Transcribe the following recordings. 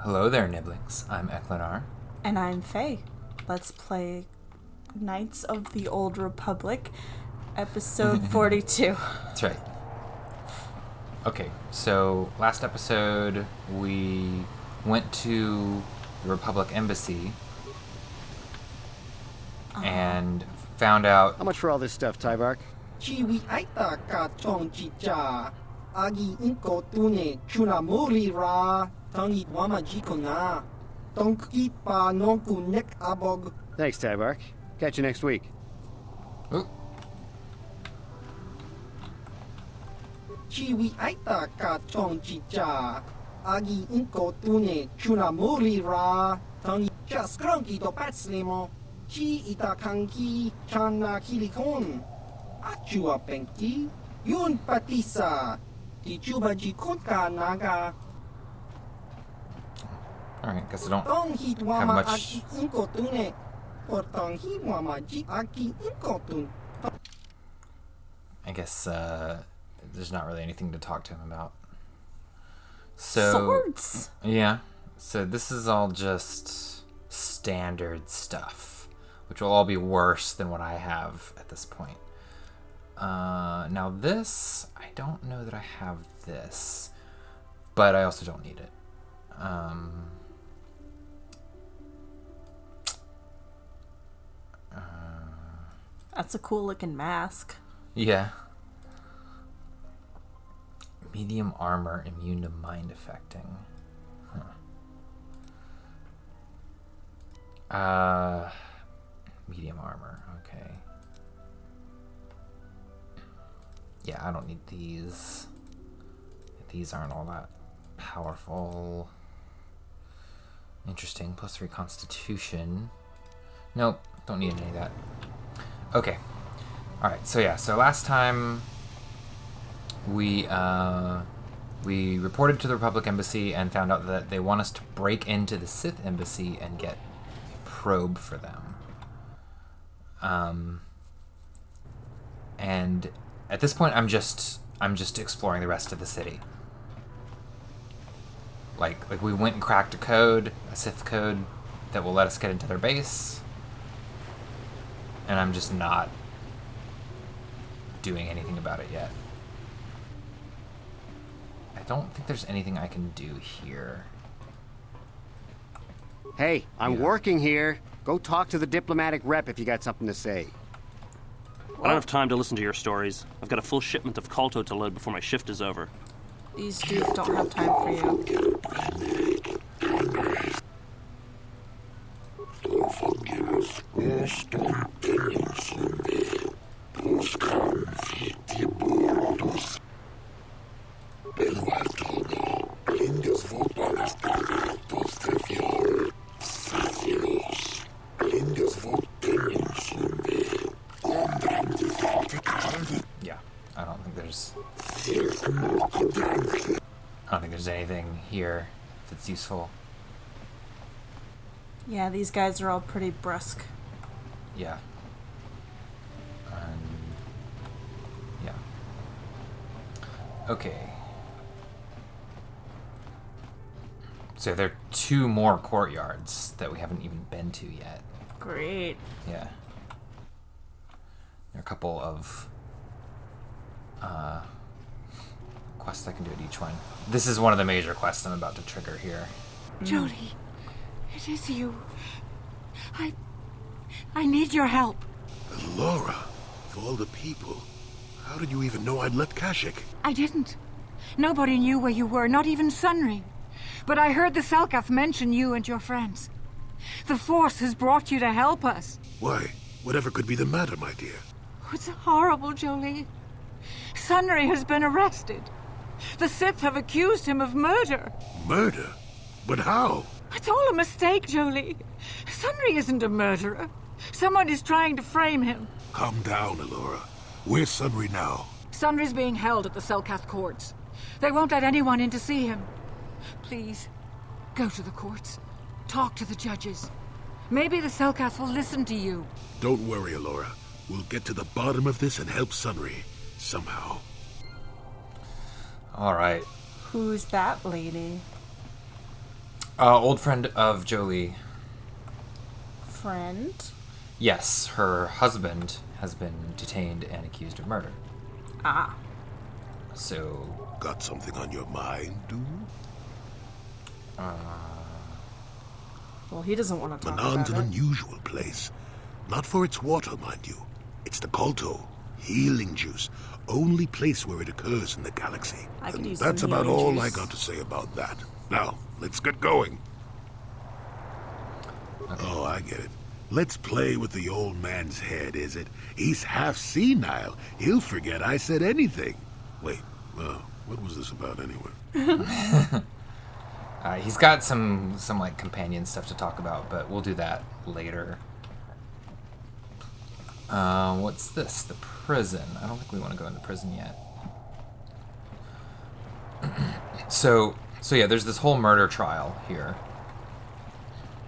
Hello there, niblings. I'm Eklinaar. And I'm Faye. Let's play Knights of the Old Republic, episode 42. That's right. Okay, so last episode we went to the Republic Embassy and found out... How much for all this stuff, Tyvark? Chiwi aita ka chong chicha. Agi inko tune chuna muri ra. Tangit wama jikona. Tonki pa nonku nek abog. Thanks, Tyvark. Catch you next week. Ooh. Chiwi aita ka chong chicha. Agi inko tune chuna muri ra. Tangit just cronky to patslimo. Chi ita kanki chana kilikon. Achua penki. Yun patisa. Tichuba jikunka naga. Alright, guess I don't have much... I guess there's not really anything to talk to him about. So, Swords! Yeah, so this is all just standard stuff, which will all be worse than what I have at this point. Now this, I don't know that I have this, but I also don't need it. That's a cool looking mask. Yeah. Medium armor, immune to mind affecting. Medium armor, okay. Yeah, I don't need these. These aren't all that powerful. Interesting. +3 constitution. Nope, don't need any of that. Okay. Alright, so yeah, so last time we reported to the Republic Embassy and found out that they want us to break into the Sith Embassy and get a probe for them. And at this point I'm just exploring the rest of the city. Like we went and cracked a Sith code that will let us get into their base. And I'm just not doing anything about it yet. I don't think there's anything I can do here. Hey, I'm working here. Go talk to the diplomatic rep if you got something to say. I don't have time to listen to your stories. I've got a full shipment of KotOR to load before my shift is over. These dudes don't have time for you. Yeah, I don't think there's anything here that's useful. Yeah, these guys are all pretty brusque. Yeah. Yeah. Okay. So there are 2 more courtyards that we haven't even been to yet. Great. Yeah. There are a couple of quests I can do at each one. This is one of the major quests I'm about to trigger here. Jolee, it is you. I need your help. Laura, of all the people, how did you even know I'd left Kashyyyk? I didn't. Nobody knew where you were, not even Sunry. But I heard the Selkath mention you and your friends. The Force has brought you to help us. Why? Whatever could be the matter, my dear? It's horrible, Jolee. Sunry has been arrested. The Sith have accused him of murder. Murder? But how? It's all a mistake, Jolee. Sunry isn't a murderer. Someone is trying to frame him. Calm down, Alora. Where's Sunry now? Sunry's being held at the Selkath courts. They won't let anyone in to see him. Please, go to the courts. Talk to the judges. Maybe the Selkath will listen to you. Don't worry, Alora. We'll get to the bottom of this and help Sunry. Somehow. All right. Who's that lady? Old friend of Jolee. Friend? Yes, her husband has been detained and accused of murder. Ah. So... Got something on your mind, dude? Well, he doesn't want to talk Manon's about an it. unusual place. Not for its water, mind you. It's the KotOR, healing juice. Only place where it occurs in the galaxy. I could And use that's some about healing all I juice. got to say about that. Now, let's get going. Okay. Oh, I get it. Let's play with the old man's head, is it? He's half senile. He'll forget I said anything. Wait, what was this about anyway? He's got some like companion stuff to talk about, but we'll do that later. What's this? The prison. I don't think we want to go into prison yet. So yeah, there's this whole murder trial here.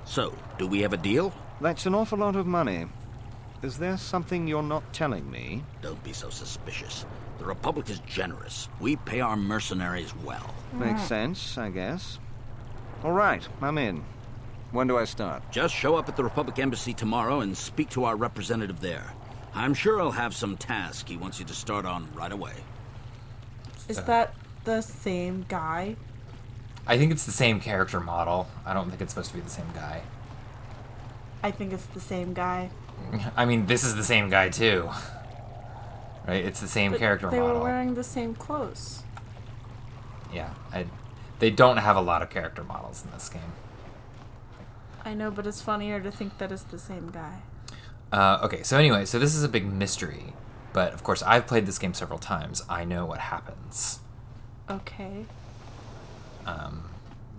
So, do we have a deal? That's an awful lot of money. Is there something you're not telling me? Don't be so suspicious. The Republic is generous. We pay our mercenaries well. Makes sense, I guess. All right, I'm in. When do I start? Just show up at the Republic Embassy tomorrow and speak to our representative there. I'm sure he'll have some task he wants you to start on right away. Is that the same guy? I think it's the same character model. I don't think it's supposed to be the same guy. I think it's the same guy. I mean, this is the same guy too. Right? It's the same But character they model. were wearing the same clothes. Yeah, they don't have a lot of character models in this game. I know, but it's funnier to think that it's the same guy. Okay, so anyway, so this is a big mystery. But, of course, I've played this game several times. I know what happens. Okay.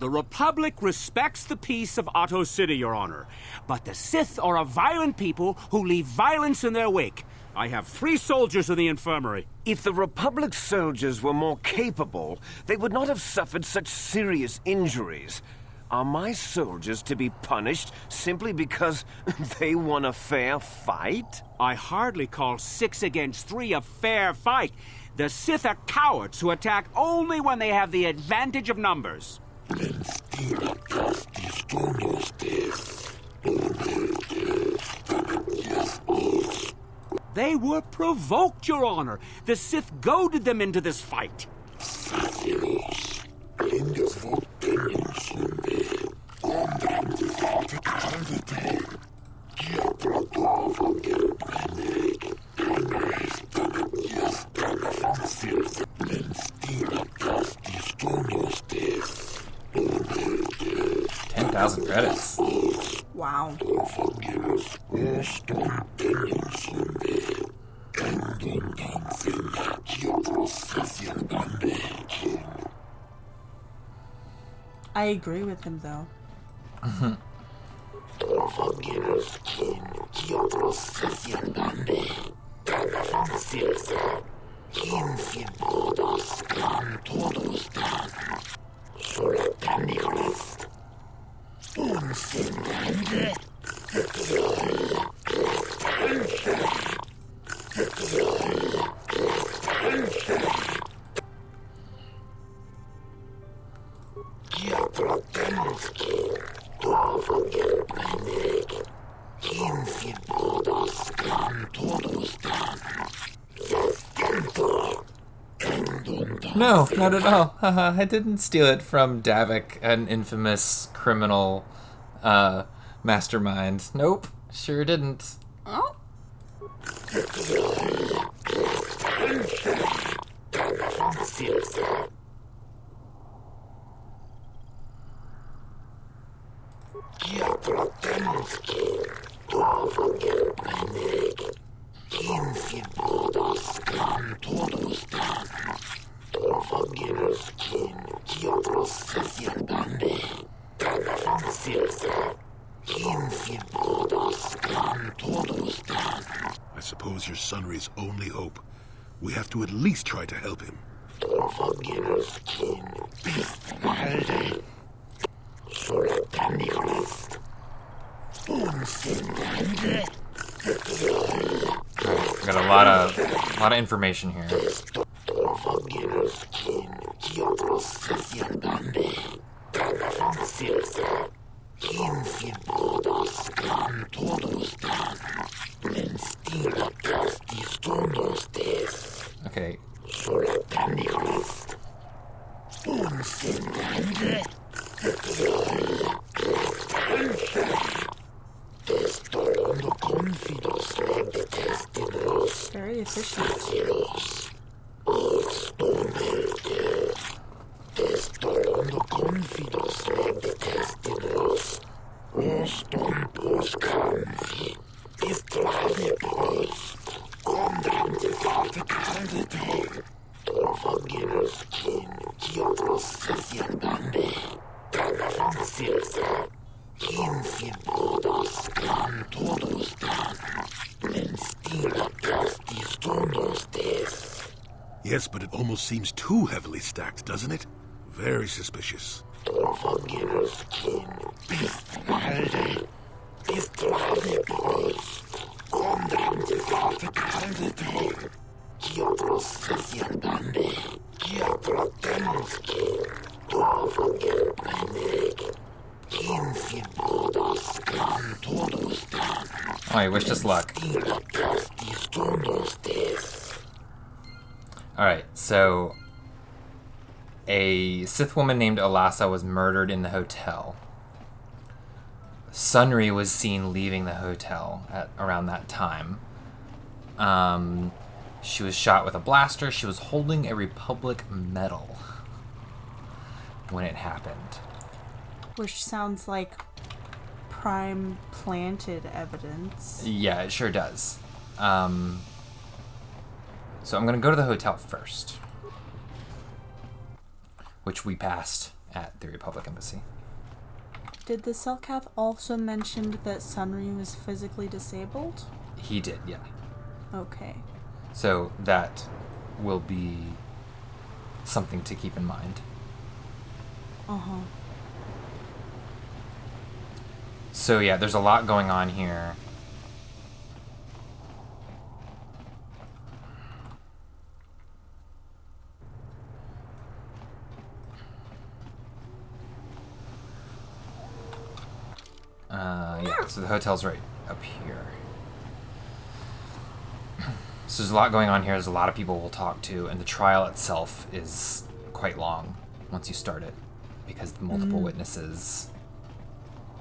The Republic respects the peace of Otto City, Your Honor. But the Sith are a violent people who leave violence in their wake. I have 3 soldiers in the infirmary. If the Republic soldiers were more capable, they would not have suffered such serious injuries. Are my soldiers to be punished simply because they won a fair fight? I hardly call 6 against 3 a fair fight. The Sith are cowards who attack only when they have the advantage of numbers. They were provoked, Your Honor. The Sith goaded them into this fight. $10,000 credits. Wow. I agree with him, though. No, not at all. I didn't steal it from Davik, an infamous criminal mastermind. Nope, sure didn't. Oh? I suppose you're Sunry's only hope. We have to at least try to help him. We got a lot of information here. Okay. Very efficient. Yes, but it almost seems too heavily stacked, doesn't it? Very suspicious. Oh, I wish us luck. Alright, so a Sith woman named Alasa was murdered in the hotel. Sunry was seen leaving the hotel at around that time. She was shot with a blaster. She was holding a Republic medal when it happened. Which sounds like prime planted evidence. Yeah, it sure does. So I'm going to go to the hotel first, which we passed at the Republic Embassy. Did the Selkath also mention that Sunry was physically disabled? He did, yeah. Okay. So that will be something to keep in mind. Uh-huh. So yeah, there's a lot going on here. Yeah, so the hotel's right up here. So there's a lot going on here. There's a lot of people we'll talk to, and the trial itself is quite long once you start it, because the multiple witnesses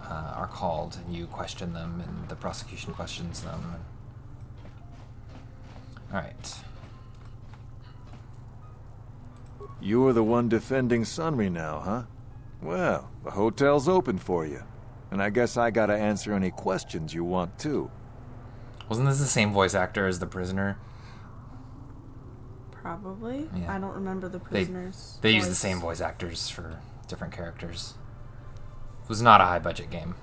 are called, and you question them, and the prosecution questions them. All right. You're the one defending Sunry now, huh? Well, the hotel's open for you. And I guess I gotta answer any questions you want, too. Wasn't this the same voice actor as the prisoner? Probably. Yeah. I don't remember the prisoner's They voice. use the same voice actors for different characters. It was not a high-budget game.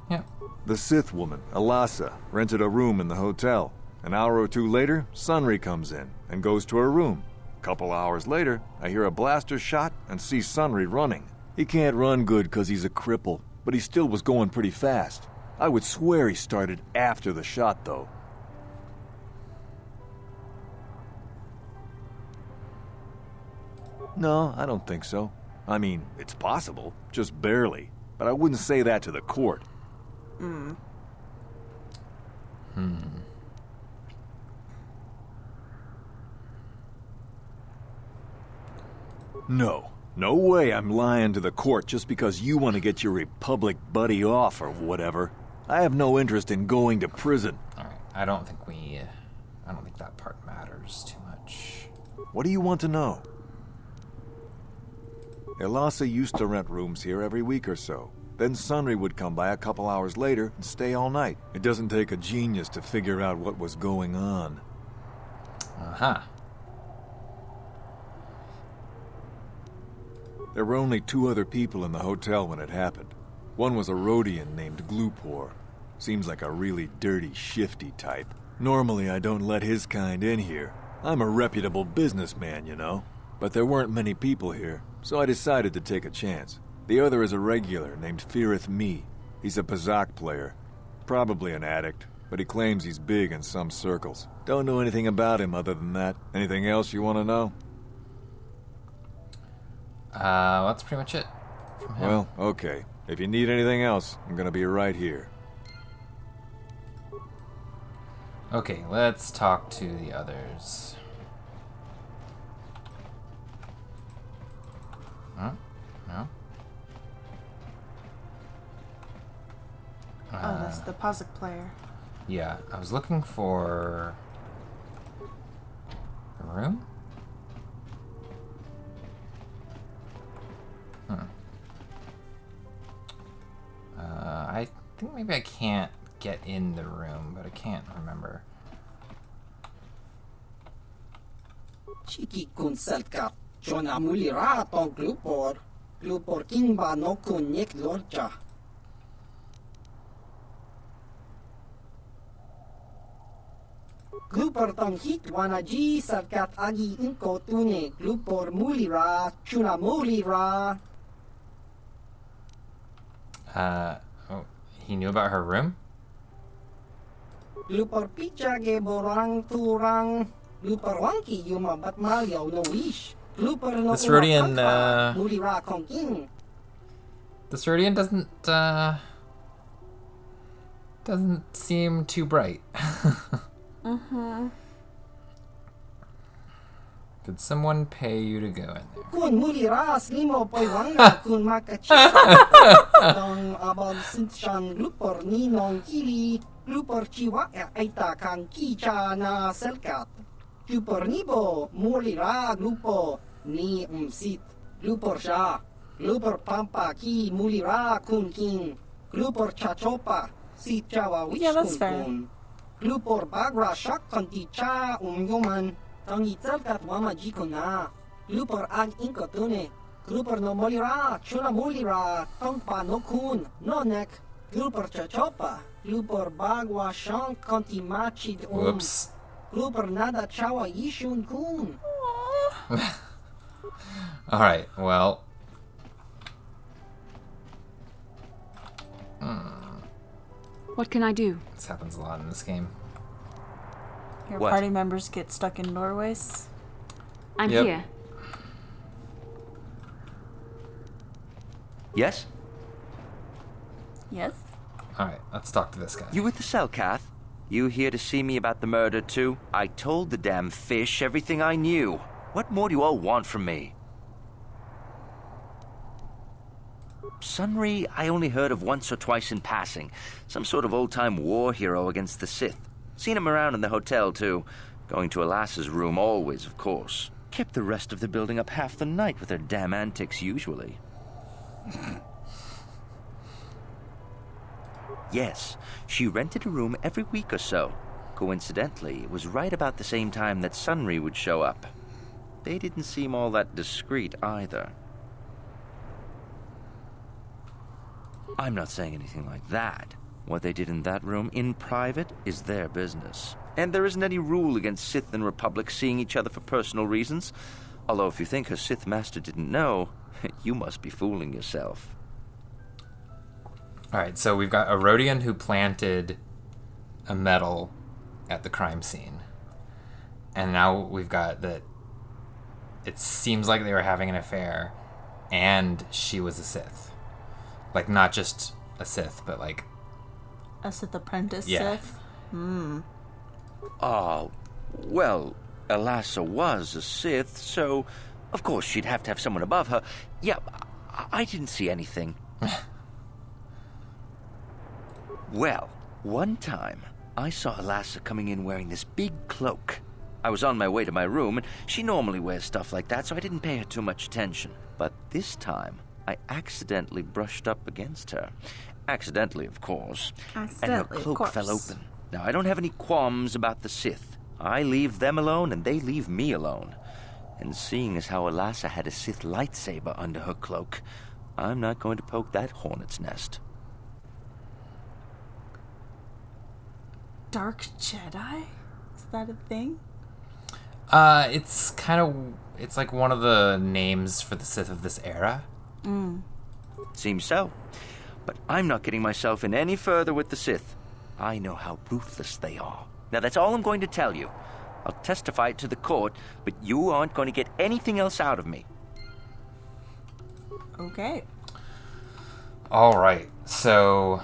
Yeah. The Sith woman, Alasa, rented a room in the hotel. An hour or two later, Sunry comes in and goes to her room. A couple hours later, I hear a blaster shot and see Sunry running. He can't run good because he's a cripple, but he still was going pretty fast. I would swear he started after the shot, though. No, I don't think so. I mean, it's possible, just barely. But I wouldn't say that to the court. No way I'm lying to the court just because you want to get your Republic buddy off or whatever. I have no interest in going to prison. Alright, I don't think that part matters too much. What do you want to know? Alasa used to rent rooms here every week or so. Then Sunry would come by a couple hours later and stay all night. It doesn't take a genius to figure out what was going on. Uh-huh. There were only 2 other people in the hotel when it happened. One was a Rhodian named Glupor. Seems like a really dirty, shifty type. Normally I don't let his kind in here. I'm a reputable businessman, you know. But there weren't many people here, so I decided to take a chance. The other is a regular named Firith Me. He's a Pazak player. Probably an addict, but he claims he's big in some circles. Don't know anything about him other than that. Anything else you want to know? That's pretty much it from him. Well, okay. If you need anything else, I'm gonna be right here. Okay, let's talk to the others. Huh? No? Oh, that's the puzzle player. Yeah, I was looking for a room? I think maybe I can't get in the room, but I can't remember. Chiki kun Selkath, Jona mulira ton glupor kingba no kun nek lorja. Glupor ton hit wanaji Selkath agi inko tune glupor mulira chuna mulira. Oh, he knew about her room? Glupor picha ge borang turang. Glupor wanki yuma bat malio no wish. Glupor no This Rhodian, mulira kong king. This Rhodian doesn't seem too bright. Did someone pay you to go in there? Kun mulira slimo poi wanga kun makachisa. Dong abon sinchan glupor ni non kili. Glupor chiwa aita kan kicha na Selkath. Glupor nibo mulira glupo ni Sith. Glupor sha. Glupor pampa ki mulira kun king. Glupor chachopa si chawa wish kun. Glupor bagra shak kanti cha yoman. Tangi Selkath wama jikona. Glupor ag inkotune. Glupor no molira, chuna mulira, tongpa no kun, no nek. Glupor chachopa. Glupor bagwa shank kanti machid Whoops. Glupor nada chawa yishun kun. Alright, well. What can I do? This happens a lot in this game. Your What? party members get stuck in doorways. I'm Yep. here. Yes? Yes? Alright, let's talk to this guy. You with the Selkath? You here to see me about the murder, too? I told the damn fish everything I knew. What more do you all want from me? Sunry, I only heard of once or twice in passing. Some sort of old-time war hero against the Sith. Seen him around in the hotel, too. Going to Alassa's room always, of course. Kept the rest of the building up half the night with her damn antics, usually. Yes, she rented a room every week or so. Coincidentally, it was right about the same time that Sunry would show up. They didn't seem all that discreet either. I'm not saying anything like that. What they did in that room in private is their business. And there isn't any rule against Sith and Republic seeing each other for personal reasons. Although if you think her Sith master didn't know, you must be fooling yourself. Alright, so we've got a Rhodian who planted a medal at the crime scene. And now we've got that it seems like they were having an affair and she was a Sith. Like, not just a Sith, but like... A Sith apprentice Yeah. Sith? Hmm. Oh, well, Alassa was a Sith, so of course she'd have to have someone above her. Yeah, I didn't see anything. Well, one time, I saw Alassa coming in wearing this big cloak. I was on my way to my room, and she normally wears stuff like that, so I didn't pay her too much attention. But this time, I accidentally brushed up against her. Accidentally, of course. And her Accidentally, of cloak course. fell open. Now, I don't have any qualms about the Sith. I leave them alone, and they leave me alone. And seeing as how Alassa had a Sith lightsaber under her cloak, I'm not going to poke that hornet's nest. Dark Jedi? Is that a thing? It's kind of... It's like one of the names for the Sith of this era. Seems so. But I'm not getting myself in any further with the Sith. I know how ruthless they are. Now, that's all I'm going to tell you. I'll testify it to the court, but you aren't going to get anything else out of me. Okay. All right. So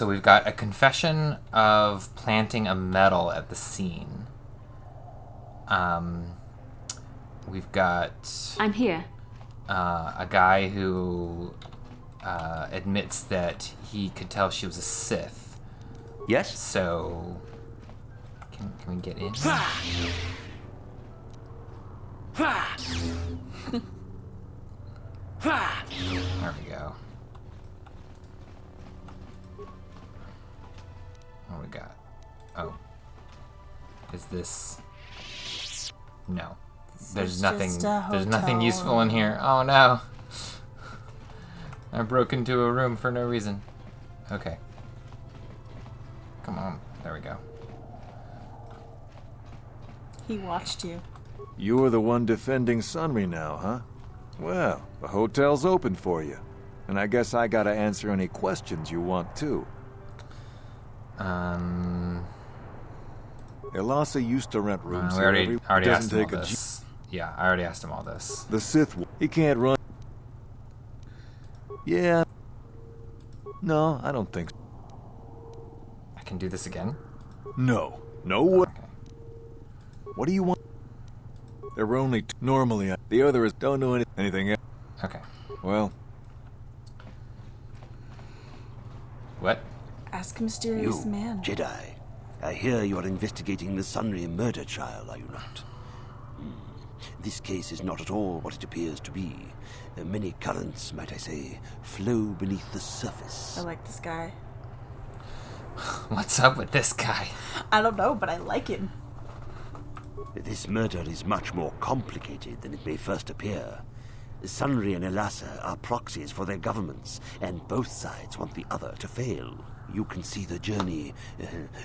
we've got a confession of planting a medal at the scene. We've got... I'm here. A guy who admits that he could tell she was a Sith. Yes? So... Can we get in? There we go. What we got? Oh. Is this... No. There's nothing useful in here. Oh no. I broke into a room for no reason. Okay. Come on. There we go. He watched you. You're the one defending Sunry now, huh? Well, the hotel's open for you. And I guess I gotta answer any questions you want too. Elasa used to rent rooms we here. already asked him all this. Yeah, I already asked him all this. The Sith, he can't run. Yeah. No, I don't think so. I can do this again? No. No way. Okay. What do you want? There were only two. Normally, the other is don't know anything else. Okay. Well. What? Ask a mysterious man. Jedi. I hear you are investigating the Sunry murder trial, are you not? This case is not at all what it appears to be. Many currents, might I say, flow beneath the surface. I like this guy. What's up with this guy? I don't know, but I like him. This murder is much more complicated than it may first appear. Sunry and Elasa are proxies for their governments, and both sides want the other to fail. You can see the journey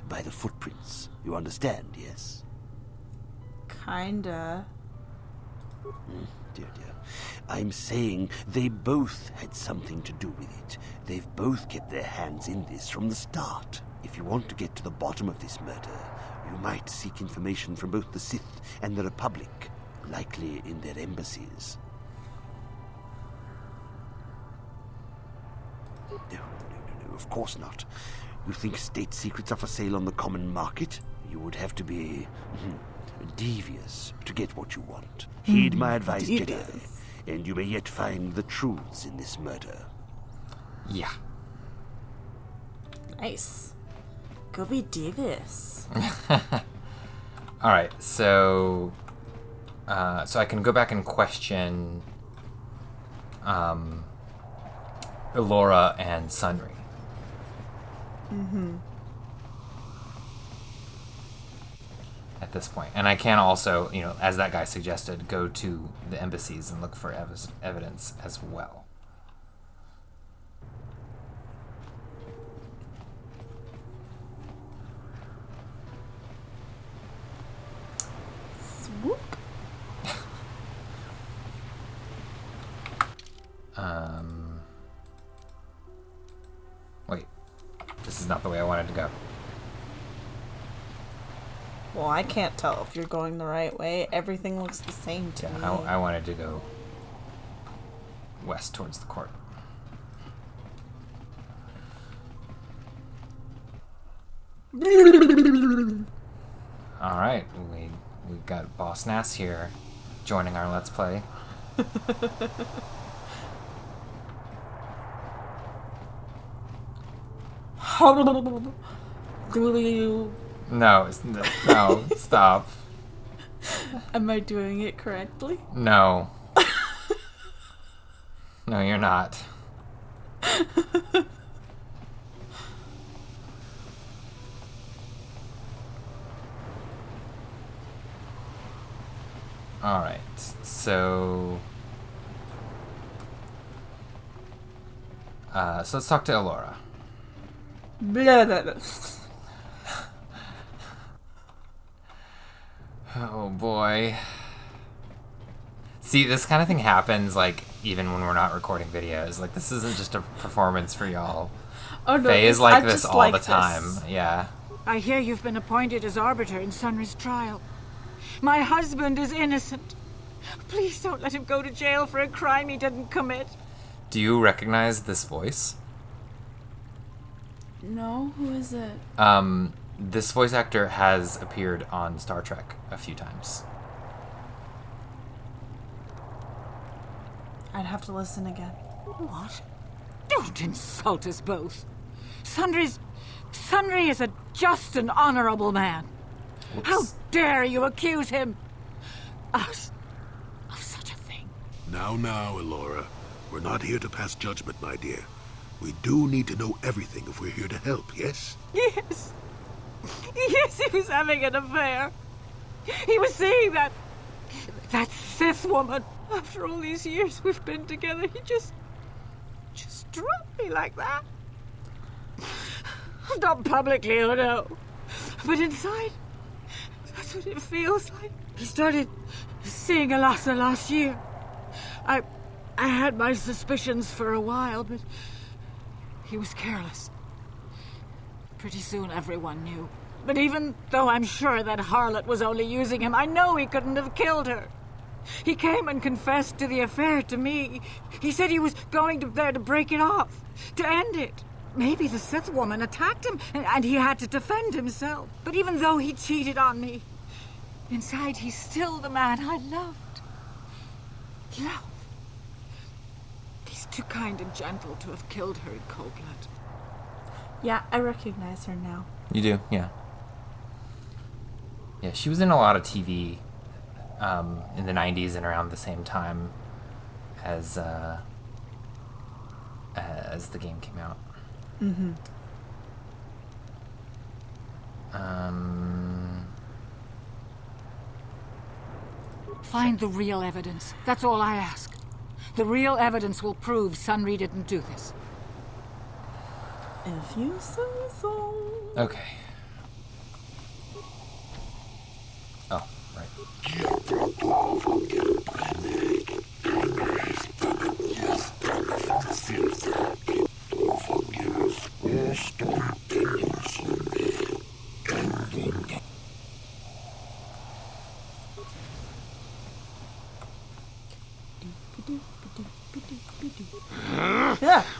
by the footprints. You understand, yes? Kinda. Dear. I'm saying they both had something to do with it. They've both kept their hands in this from the start. If you want to get to the bottom of this murder, you might seek information from both the Sith and the Republic, likely in their embassies. No, of course not. You think state secrets are for sale on the common market? You would have to be devious to get what you want. Heed my advice, Jedi, and you may yet find the truths in this murder. Yeah. Nice. Go be devious. All right, so I can go back and question Elora and Sunry. At this point. And I can also, as that guy suggested, go to the embassies and look for evidence as well. Swoop. Wait. This is not the way I wanted to go. Well, I can't tell if you're going the right way. Everything looks the same to me. I wanted to go west towards the court. All right, we got Boss Nass here joining our Let's Play. No, stop. Am I doing it correctly? No. No, you're not. Alright, so let's talk to Elora. Blah, blah, blah. Oh boy. See, this kind of thing happens, like, even when we're not recording videos. Like, this isn't just a performance for y'all. Oh no, Faye is like this all the time. Yeah. I hear you've been appointed as Arbiter in Sunry's trial. My husband is innocent. Please don't let him go to jail for a crime he didn't commit. Do you recognize this voice? No, who is it? This voice actor has appeared on Star Trek a few times. I'd have to listen again. What? Don't insult us both. Sunry is a just and honorable man. Whoops. How dare you accuse him of such a thing? Now, Elora. We're not here to pass judgment, my dear. We do need to know everything if we're here to help, yes? Yes. Yes, he was having an affair. He was seeing that Sith woman. After all these years we've been together, he just dropped me like that. Not publicly, oh no. But inside, that's what it feels like. I started seeing Elasa last year. I had my suspicions for a while, but he was careless. Pretty soon everyone knew. But even though I'm sure that harlot was only using him, I know he couldn't have killed her. He came and confessed to the affair to me. He said he was going there to break it off, to end it. Maybe the Sith woman attacked him, and he had to defend himself. But even though he cheated on me, inside he's still the man I loved. He's too kind and gentle to have killed her in cold blood. Yeah, I recognize her now. You do, yeah. Yeah, she was in a lot of TV in the 90s and around the same time as the game came out. Mm-hmm. Find the real evidence. That's all I ask. The real evidence will prove Sunry didn't do this. If you say so. Okay. Oh, right.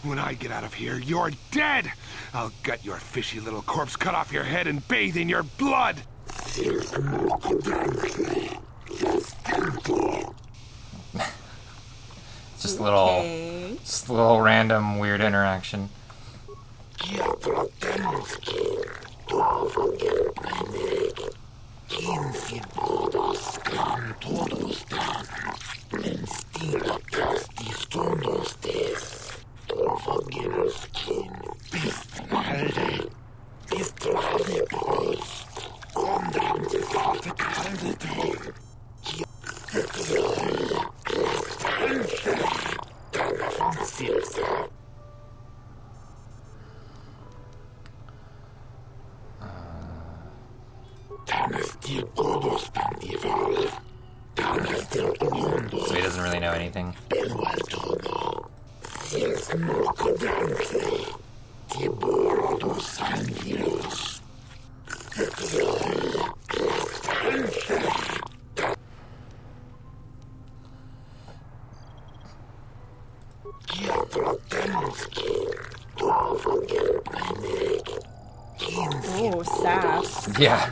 When I get out of here, you're dead! I'll gut your fishy little corpse, cut off your head, and bathe in your blood! Just a little random weird interaction. So he doesn't really know anything. Oh, sass. Yeah.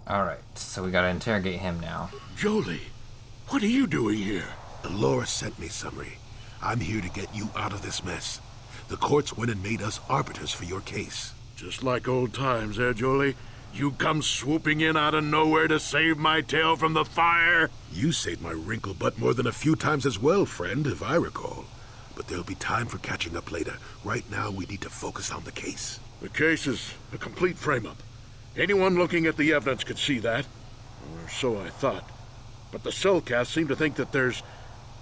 Alright, so we gotta interrogate him now. Jolee, what are you doing here? Elora sent me, Sunry. I'm here to get you out of this mess. The courts went and made us arbiters for your case. Just like old times, Jolee? You come swooping in out of nowhere to save my tail from the fire? You saved my wrinkle butt more than a few times as well, friend, if I recall. But there'll be time for catching up later. Right now, we need to focus on the case. The case is a complete frame-up. Anyone looking at the evidence could see that. Or so I thought. But the Selkath seem to think that there's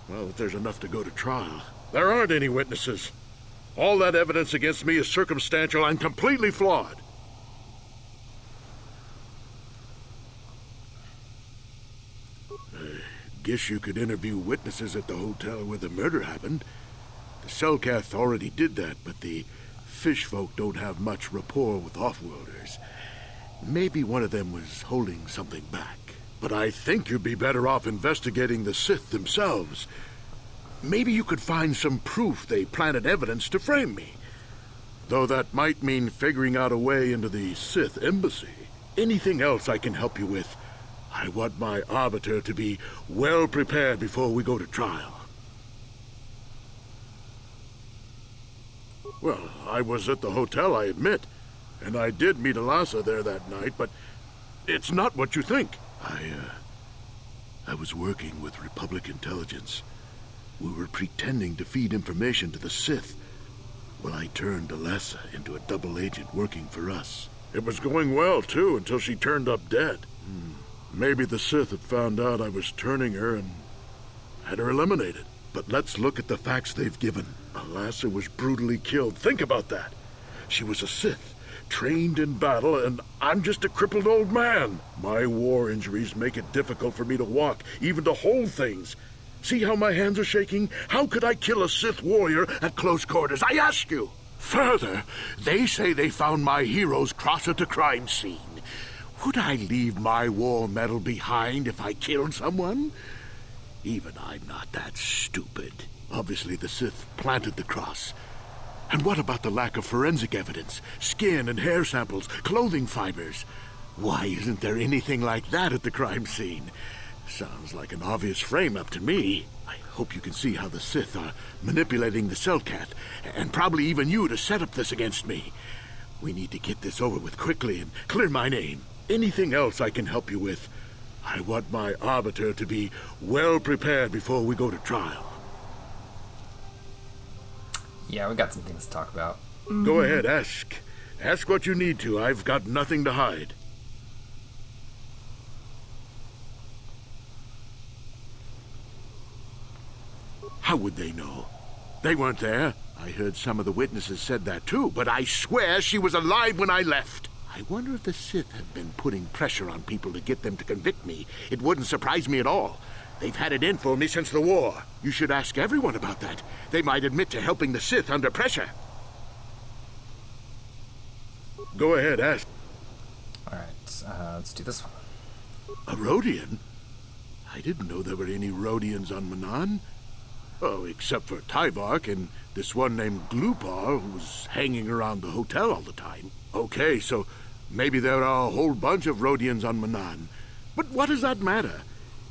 enough to go to trial. There aren't any witnesses. All that evidence against me is circumstantial and completely flawed. guess you could interview witnesses at the hotel where the murder happened. The Selkath already did that, but the fish folk don't have much rapport with offworlders. Maybe one of them was holding something back. But I think you'd be better off investigating the Sith themselves. Maybe you could find some proof they planted evidence to frame me. Though that might mean figuring out a way into the Sith embassy. Anything else I can help you with? I want my Arbiter to be well prepared before we go to trial. Well, I was at the hotel, I admit. And I did meet Elasa there that night, but it's not what you think. I was working with Republic intelligence. We were pretending to feed information to the Sith. Well, I turned Elasa into a double agent working for us. It was going well, too, until she turned up dead. Maybe the Sith had found out I was turning her and had her eliminated. But let's look at the facts they've given. Elasa was brutally killed. Think about that. She was a Sith, trained in battle, and I'm just a crippled old man. My war injuries make it difficult for me to walk, even to hold things. See how my hands are shaking? How could I kill a Sith warrior at close quarters? I ask you. Further, they say they found my heroes cross at the crime scene. Would I leave my war medal behind if I killed someone? Even I'm not that stupid. Obviously, the Sith planted the cross. And what about the lack of forensic evidence? Skin and hair samples, clothing fibers. Why isn't there anything like that at the crime scene? Sounds like an obvious frame-up to me. I hope you can see how the Sith are manipulating the Selkath, and probably even you to set up this against me. We need to get this over with quickly and clear my name. Anything else I can help you with? I want my Arbiter to be well prepared before we go to trial. Yeah, we got some things to talk about. Go ahead, ask. Ask what you need to. I've got nothing to hide. How would they know? They weren't there. I heard some of the witnesses said that too, but I swear she was alive when I left. I wonder if the Sith have been putting pressure on people to get them to convict me. It wouldn't surprise me at all. They've had it in for me since the war. You should ask everyone about that. They might admit to helping the Sith under pressure. Go ahead, ask. Alright, let's do this one. A Rodian? I didn't know there were any Rodians on Manan. Oh, except for Tyvark and this one named Glupar who was hanging around the hotel all the time. Okay, so maybe there are a whole bunch of Rodians on Manan. But what does that matter?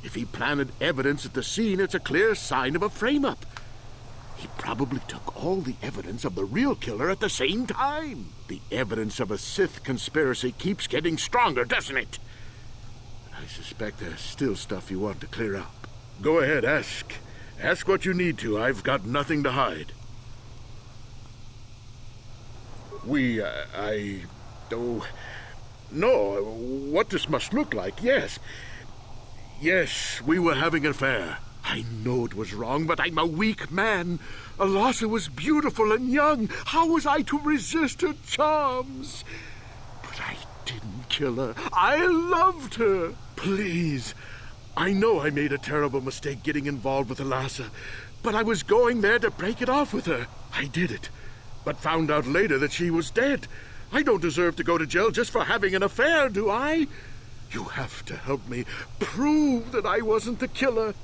If he planted evidence at the scene, it's a clear sign of a frame-up. He probably took all the evidence of the real killer at the same time. The evidence of a Sith conspiracy keeps getting stronger, doesn't it? I suspect there's still stuff you want to clear up. Go ahead, ask. Ask what you need to. I've got nothing to hide. No, what this must look like, yes. Yes, we were having an affair. I know it was wrong, but I'm a weak man. Elasa was beautiful and young. How was I to resist her charms? But I didn't kill her. I loved her. Please. I know I made a terrible mistake getting involved with Elasa, but I was going there to break it off with her. I did it, but found out later that she was dead. I don't deserve to go to jail just for having an affair, do I? You have to help me prove that I wasn't the killer.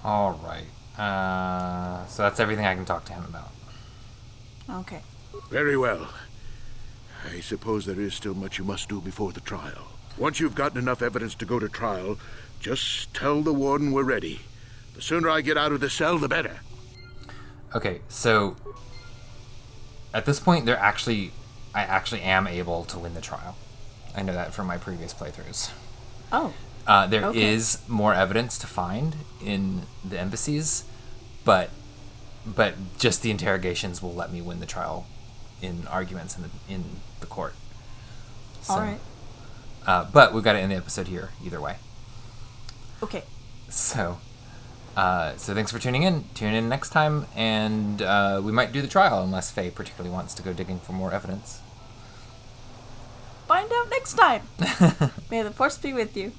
All right. So that's everything I can talk to him about. Okay. Very well. I suppose there is still much you must do before the trial. Once you've gotten enough evidence to go to trial, just tell the warden we're ready. The sooner I get out of the cell, the better. Okay, so at this point, I actually am able to win the trial. I know that from my previous playthroughs. Oh. There is more evidence to find in the embassies, but just the interrogations will let me win the trial in arguments in the court. So, all right. But we've got to end the episode here either way. Okay. So thanks for tuning in. Tune in next time, and we might do the trial unless Faye particularly wants to go digging for more evidence. Find out next time. May the Force be with you.